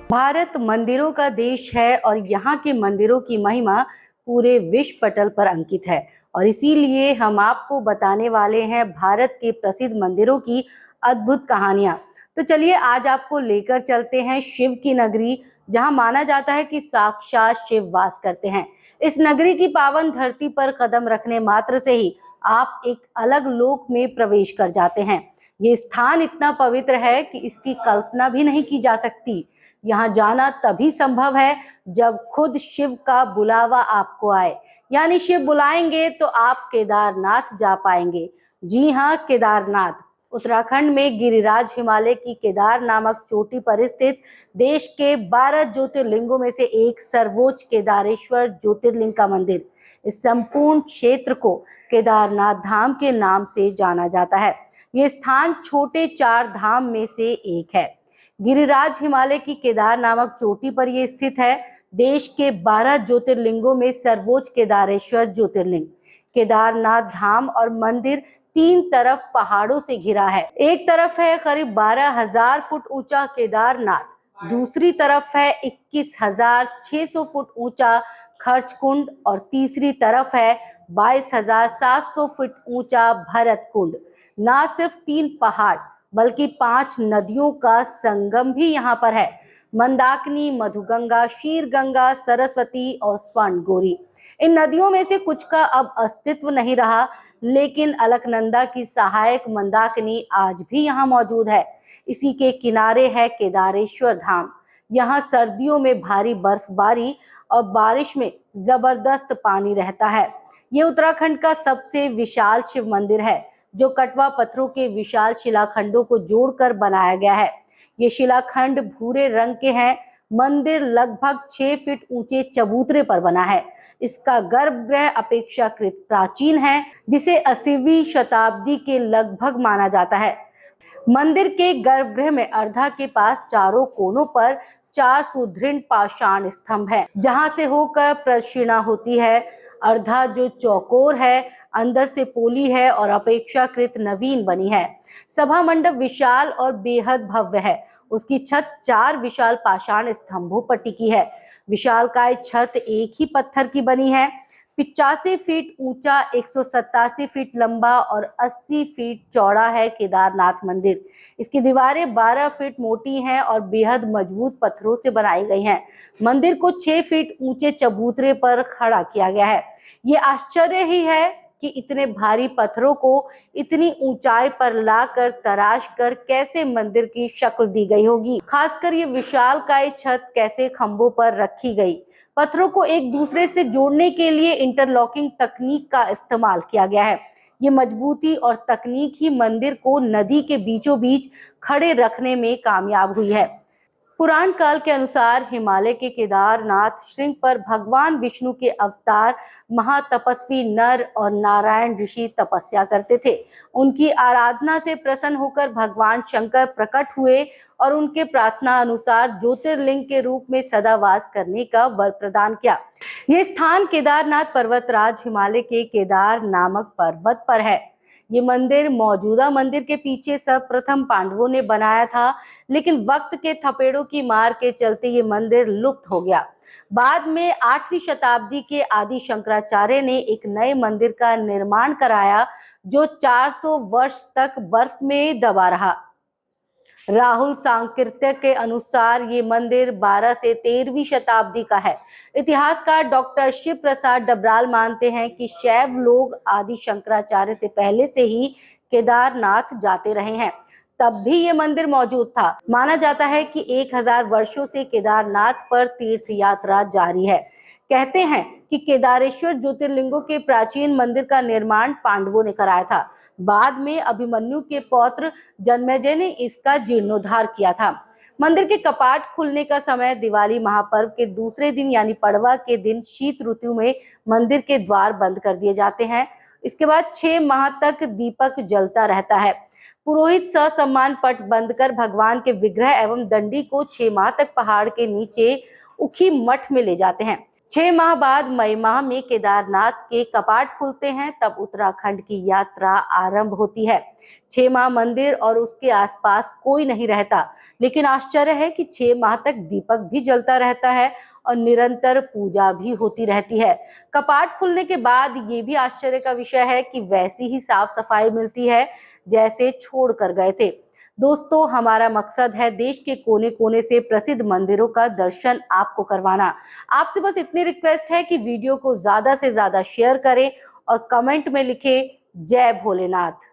भारत मंदिरों का देश है और यहाँ के मंदिरों की महिमा पूरे विश्व पटल पर अंकित है। और इसीलिए हम आपको बताने वाले हैं भारत के प्रसिद्ध मंदिरों की अद्भुत कहानियां। तो चलिए आज आपको लेकर चलते हैं शिव की नगरी, जहां माना जाता है कि साक्षात शिव वास करते हैं। इस नगरी की पावन धरती पर कदम रखने मात्र से ही आप एक अलग लोक में प्रवेश कर जाते हैं। ये स्थान इतना पवित्र है कि इसकी कल्पना भी नहीं की जा सकती। यहाँ जाना तभी संभव है जब खुद शिव का बुलावा आपको आए, यानी शिव बुलाएंगे तो आप केदारनाथ जा पाएंगे। जी हाँ, केदारनाथ उत्तराखंड में गिरिराज हिमालय की केदार नामक चोटी पर स्थित देश के 12 ज्योतिर्लिंगों में से एक सर्वोच्च केदारेश्वर ज्योतिर्लिंग का मंदिर। इस संपूर्ण क्षेत्र को केदारनाथ धाम के नाम से जाना जाता है। ये स्थान छोटे 4 धाम में से एक है। गिरिराज हिमालय की केदार नामक चोटी पर यह स्थित है। देश के 12 ज्योतिर्लिंगों में सर्वोच्च केदारेश्वर ज्योतिर्लिंग। केदारनाथ धाम और मंदिर 3 तरफ पहाड़ों से घिरा है। एक तरफ है करीब 12,000 फुट ऊंचा केदारनाथ, दूसरी तरफ है 21,600 फुट ऊंचा खर्च कुंड और तीसरी तरफ है 22,700 फुट ऊंचा भरत कुंड। ना सिर्फ 3 पहाड़ बल्कि 5 नदियों का संगम भी यहाँ पर है। मंदाकिनी, मधुगंगा, शीरगंगा, सरस्वती और स्वर्णगौरी। इन नदियों में से कुछ का अब अस्तित्व नहीं रहा, लेकिन अलकनंदा की सहायक मंदाकिनी आज भी यहाँ मौजूद है। इसी के किनारे है केदारेश्वर धाम। यहाँ सर्दियों में भारी बर्फबारी और बारिश में जबरदस्त पानी रहता है। ये उत्तराखंड का सबसे विशाल शिव मंदिर है, जो कटवा पत्थरों के विशाल शिलाखंडों को जोड़कर बनाया गया है। ये शिलाखंड भूरे रंग के हैं। मंदिर लगभग 6 फीट ऊंचे चबूतरे पर बना है। इसका गर्भगृह अपेक्षाकृत प्राचीन है, जिसे 80वीं शताब्दी के लगभग माना जाता है। मंदिर के गर्भगृह में अर्धा के पास चारों कोनों पर 4 सुदृढ़ पाषाण स्तंभ है, जहां से होकर प्रदक्षिणा होती है। अर्धा जो चौकोर है, अंदर से पोली है और अपेक्षाकृत नवीन बनी है। सभा मंडप विशाल और बेहद भव्य है। उसकी छत 4 विशाल पाषाण स्तंभों पर टिकी है। विशालकाय छत एक ही पत्थर की बनी है। 85 फीट ऊंचा, 187 फीट लंबा और 80 फीट चौड़ा है केदारनाथ मंदिर। इसकी दीवारें 12 फीट मोटी हैं और बेहद मजबूत पत्थरों से बनाई गई हैं। मंदिर को 6 फीट ऊंचे चबूतरे पर खड़ा किया गया है। ये आश्चर्य ही है कि इतने भारी पत्थरों को इतनी ऊंचाई पर लाकर तराश कर कैसे मंदिर की शक्ल दी गई होगी। खासकर ये विशालकाय छत कैसे खंभों पर रखी गई। पत्थरों को एक दूसरे से जोड़ने के लिए इंटरलॉकिंग तकनीक का इस्तेमाल किया गया है। ये मजबूती और तकनीक ही मंदिर को नदी के बीचों बीच खड़े रखने में कामयाब हुई है। पुराण काल के अनुसार हिमालय के केदारनाथ श्रृंग पर भगवान विष्णु के अवतार महातपस्वी नर और नारायण ऋषि तपस्या करते थे। उनकी आराधना से प्रसन्न होकर भगवान शंकर प्रकट हुए और उनके प्रार्थना अनुसार ज्योतिर्लिंग के रूप में सदा वास करने का वर प्रदान किया। यह स्थान केदारनाथ पर्वतराज हिमालय के केदार नामक पर्वत पर है। ये मंदिर मौजूदा मंदिर के पीछे सर्वप्रथम पांडवों ने बनाया था, लेकिन वक्त के थपेड़ों की मार के चलते ये मंदिर लुप्त हो गया। बाद में 8वीं शताब्दी के आदि शंकराचार्य ने एक नए मंदिर का निर्माण कराया, जो 400 वर्ष तक बर्फ में दबा रहा। राहुल सांकृत्य के अनुसार ये मंदिर 12 से 13वीं शताब्दी का है। इतिहासकार डॉक्टर शिव प्रसाद डबराल मानते हैं कि शैव लोग आदि शंकराचार्य से पहले से ही केदारनाथ जाते रहे हैं, तब भी ये मंदिर मौजूद था। माना जाता है कि 1000 वर्षों से केदारनाथ पर तीर्थ यात्रा जारी है। कहते हैं कि केदारेश्वर ज्योतिर्लिंगों के प्राचीन मंदिर का निर्माण पांडवों ने कराया था। बाद में अभिमन्यु के पौत्र जन्मेजय ने इसका जीर्णोद्धार किया था। मंदिर के कपाट खुलने का समय दिवाली महापर्व के दूसरे दिन यानी पड़वा के दिन शीत ऋतु में मंदिर के द्वार बंद कर दिए जाते हैं। इसके बाद 6 माह तक दीपक जलता रहता है। पुरोहित ससम्मान पट बंद कर भगवान के विग्रह एवं दंडी को 6 माह तक पहाड़ के नीचे उखी मठ में ले जाते हैं। 6 माह बाद मई माह में केदारनाथ के कपाट खुलते हैं, तब उत्तराखंड की यात्रा आरंभ होती है। 6 माह मंदिर और उसके आसपास कोई नहीं रहता, लेकिन आश्चर्य है कि 6 माह तक दीपक भी जलता रहता है और निरंतर पूजा भी होती रहती है। कपाट खुलने के बाद ये भी आश्चर्य का विषय है कि वैसी ही साफ सफाई मिलती है जैसे छोड़ कर गए थे। दोस्तों, हमारा मकसद है देश के कोने कोने से प्रसिद्ध मंदिरों का दर्शन आपको करवाना। आपसे बस इतनी रिक्वेस्ट है कि वीडियो को ज्यादा से ज्यादा शेयर करें और कमेंट में लिखें जय भोलेनाथ।